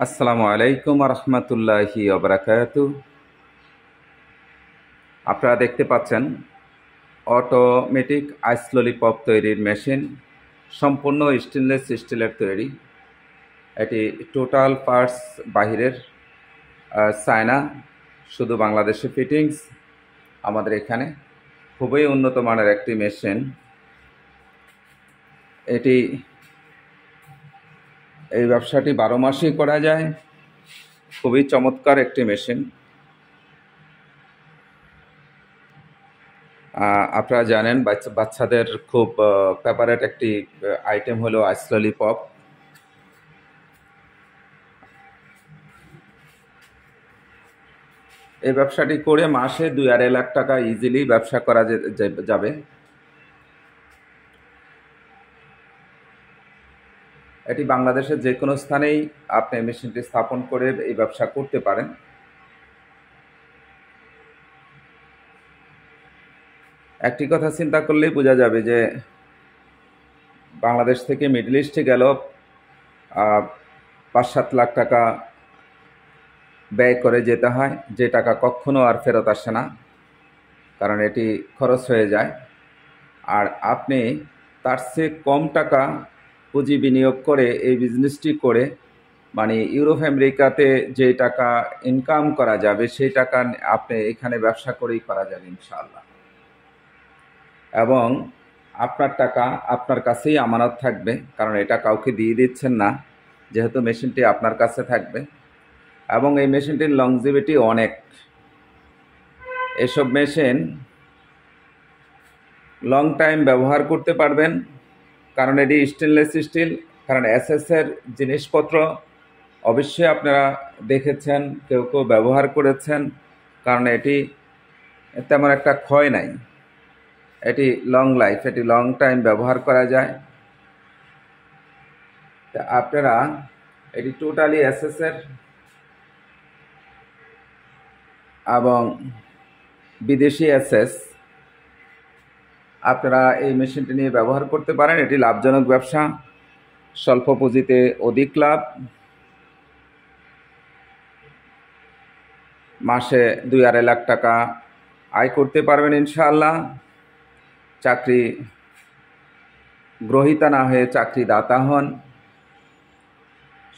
আসসালামু আলাইকুম রহমতুল্লাহি ওবরাকাতু। আপনারা দেখতে পাচ্ছেন অটোমেটিক আইস ললিপপ তৈরির মেশিন, সম্পূর্ণ স্টেনলেস স্টিলের তৈরি। এটি টোটাল পার্টস বাহিরের, চায়না, শুধু বাংলাদেশে ফিটিংস। আমাদের এখানে খুবই উন্নত মানের একটি মেশিন। এই ব্যবসাটি 12 মাসই করা যায়। খুবই চমৎকার একটি মেশিন। আপনারা জানেন বাচ্চাদের খুব ফেভারেট একটি আইটেম হলো আইস ললিপপ। এই ব্যবসাটি করে মাসে 2-2.5 লাখ টাকা ইজিলি ব্যবসা করা যাবে। এটি বাংলাদেশের যে কোনো স্থানেই আপনি মেশিনটি স্থাপন করে এই ব্যবসা করতে পারেন। একটি কথা চিন্তা করলেই বোঝা যাবে যে বাংলাদেশ থেকে মিডল ইস্টে গেল 5-7 লাখ টাকা ব্যয় করে যেতে হয়, যে টাকা কখনো আর ফেরত আসে না, কারণ এটি খরচ হয়ে যায়। আর আপনি তার চেয়ে কম টাকা পুঁজি বিনিয়োগ করে এই বিজনেসটি করে, মানে ইউরোপ আমেরিকাতে যে টাকা ইনকাম করা যাবে সেই টাকা আপনি এখানে ব্যবসা করেই করা যাবে ইনশাআল্লাহ। এবং আপনার টাকা আপনার কাছেই আমানত থাকবে, কারণ এটা কাউকে দিয়ে দিচ্ছেন না, যেহেতু মেশিনটি আপনার কাছে থাকবে। এবং এই মেশিনটির লংজিভিটি অনেক। এসব মেশিন লং টাইম ব্যবহার করতে পারবেন, কারণ এটি স্টেনলেস স্টিল। কারণ এসএসের জিনিসপত্র অবশ্যই আপনারা দেখেছেন, কেউ কেউ ব্যবহার করেছেন, কারণ এটি তেমন একটা ক্ষয় নাই। এটি লং লাইফ, এটি লং টাইম ব্যবহার করা যায়। আপনারা এটি টোটালি এসএসের এবং বিদেশি এসএস, আপনারা এই মেশিনটি নিয়ে ব্যবহার করতে পারেন। এটি লাভজনক ব্যবসা, স্বল্প পুঁজিতে অধিক লাভ। মাসে 2-2.5 লাখ টাকা আয় করতে পারবেন ইনশাআল্লাহ। চাকরি গ্রহীতা না হয়ে চাকরিদাতা হন।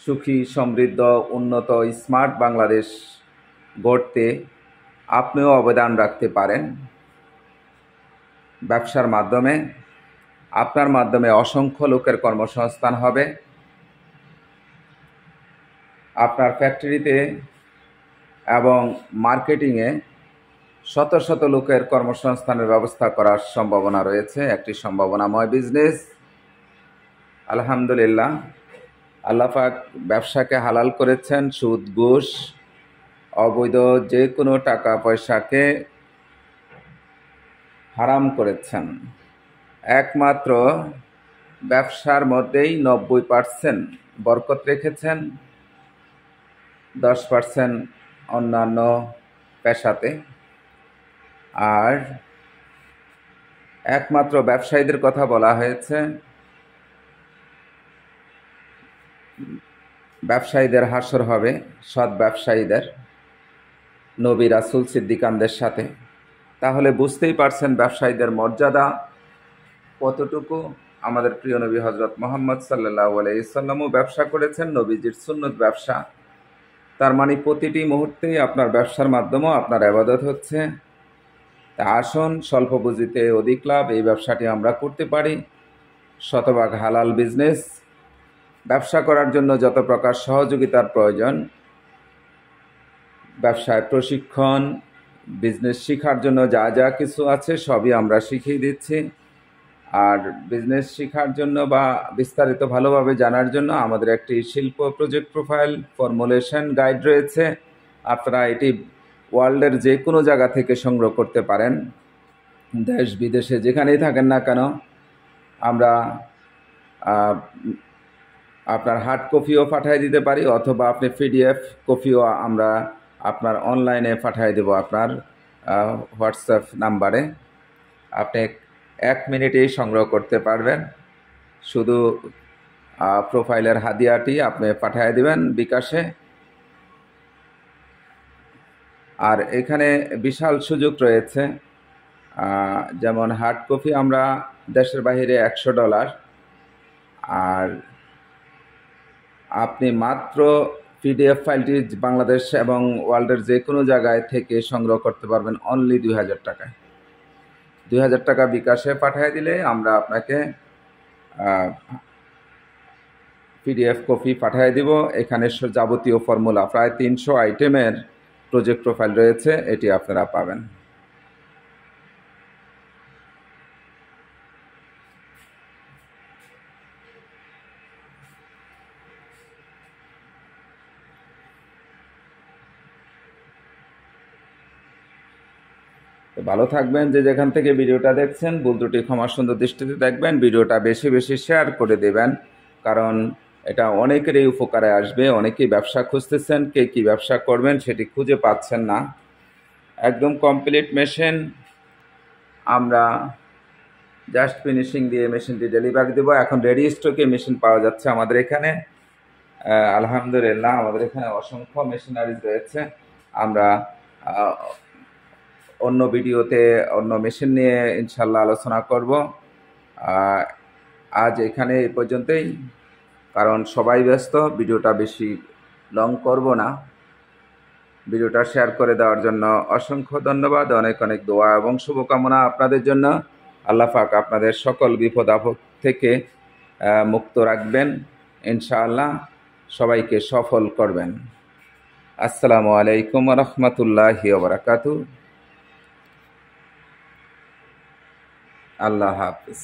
সুখী, সমৃদ্ধ, উন্নত, স্মার্ট বাংলাদেশ গড়তে আপনিও অবদান রাখতে পারেন ব্যবসার মাধ্যমে। আপনার মাধ্যমে অসংখ্য লোকের কর্মসংস্থান হবে। আপনার ফ্যাক্টরিতে এবং মার্কেটিংয়ে শত শত লোকের কর্মসংস্থানের ব্যবস্থা করার সম্ভাবনা রয়েছে। একটি সম্ভাবনাময় বিজনেস। আলহামদুলিল্লাহ, আল্লাহ পাক ব্যবসাকে হালাল করেছেন, সুদ, ঘুষ, অবৈধ যে কোনো টাকা পয়সাকে হারাম করেছেন। একমাত্র ব্যবসার মধ্যেই 90% বরকত রেখেছেন, 10% অন্যান্য পেশাতে। আর একমাত্র ব্যবসায়ীদের কথা বলা হয়েছে। ব্যবসায়ীদের হাসর হবে সৎ ব্যবসায়ীদের, নবী, রাসূল, সিদ্দিকানদের সাথে। তাহলে বুঝতেই পারছেন ব্যবসায়ীদের মর্যাদা কতটুকু। আমাদের প্রিয় নবী হযরত মুহাম্মদ সাল্লাল্লাহু আলাইহি সাল্লামও ব্যবসা করেছেন, নবীজির সুন্নত ব্যবসা। তার মানে প্রতিটি মুহূর্তেই আপনার ব্যবসার মাধ্যমেও আপনার ইবাদত হচ্ছে। তা আসুন, স্বল্প পুঁজিতে অধিক লাভ এই ব্যবসাটি আমরা করতে পারি। শতভাগ হালাল বিজনেস। ব্যবসা করার জন্য যত প্রকার সহযোগিতার প্রয়োজন, ব্যবসায় প্রশিক্ষণ, বিজনেস শেখার জন্য যা যা কিছু আছে সবই আমরা শিখিয়ে দিচ্ছি। আর বিজনেস শেখার জন্য বা বিস্তারিত ভালোভাবে জানার জন্য আমাদের একটি শিল্প প্রজেক্ট প্রোফাইল ফর্মুলেশন গাইড রয়েছে। আপনারা এটি ওয়ার্ল্ডের যে কোনো জায়গা থেকে সংগ্রহ করতে পারেন। দেশ বিদেশে যেখানেই থাকেন না কেন, আমরা আপনার হার্ড কপিও পাঠিয়ে দিতে পারি, অথবা আপনি পিডিএফ কপিও আমরা আপনার অনলাইনে পাঠিয়ে দেব আপনার হোয়াটসঅ্যাপ নাম্বারে। আপনি 1 মিনিটেই সংগ্রহ করতে পারবেন। শুধু প্রোফাইলের হাদিয়াটি আপনি পাঠিয়ে দিবেন বিকাশে। আর এখানে বিশাল সুযোগ রয়েছে, যেমন হার্ড কপি আমরা দেশের বাইরে $100, আর আপনি মাত্র পিডিএফ ফাইলটি বাংলাদেশ এবং ওয়ার্ল্ডের যে কোনো জায়গায় থেকে সংগ্রহ করতে পারবেন অনলি 2000 টাকায়। 2000 টাকা বিকাশে পাঠিয়ে দিলে আমরা আপনাকে পিডিএফ কপি পাঠিয়ে দিব। এখানে যাবতীয় ফর্মুলা প্রায় 300 আইটেমের প্রজেক্ট প্রোফাইল রয়েছে, এটি আপনারা পাবেন। ভালো থাকবেন, যে যেখান থেকে ভিডিওটা দেখছেন ভুল ত্রুটি ক্ষমা সুন্দর দৃষ্টিতে দেখবেন। ভিডিওটা বেশি বেশি শেয়ার করে দেবেন, কারণ এটা অনেকেরই উপকারে আসবে। অনেকেই ব্যবসা খুঁজতেছেন, কে কী ব্যবসা করবেন সেটি খুঁজে পাচ্ছেন না। একদম কমপ্লিট মেশিন, আমরা জাস্ট ফিনিশিং দিয়ে মেশিনটি ডেলিভারি দেবো। এখন রেডি স্টকে মেশিন পাওয়া যাচ্ছে আমাদের এখানে, আলহামদুলিল্লাহ। আমাদের এখানে অসংখ্য মেশিনারিজ রয়েছে। আমরা অন্য ভিডিওতে অন্য মেশিন নিয়ে ইনশাল্লাহ আলোচনা করব। আজ এখানে এই পর্যন্তই, কারণ সবাই ব্যস্ত, ভিডিওটা বেশি লং করব না। ভিডিওটা শেয়ার করে দেওয়ার জন্য অসংখ্য ধন্যবাদ। অনেক অনেক দোয়া এবং শুভকামনা আপনাদের জন্য। আল্লাহ পাক আপনাদের সকল বিপদ আপদ থেকে মুক্ত রাখবেন ইনশাআল্লাহ, সবাইকে সফল করবেন। আসসালামু আলাইকুম ওয়া রাহমাতুল্লাহি ওয়া বারাকাতুহু। আল্লাহ হাফিজ।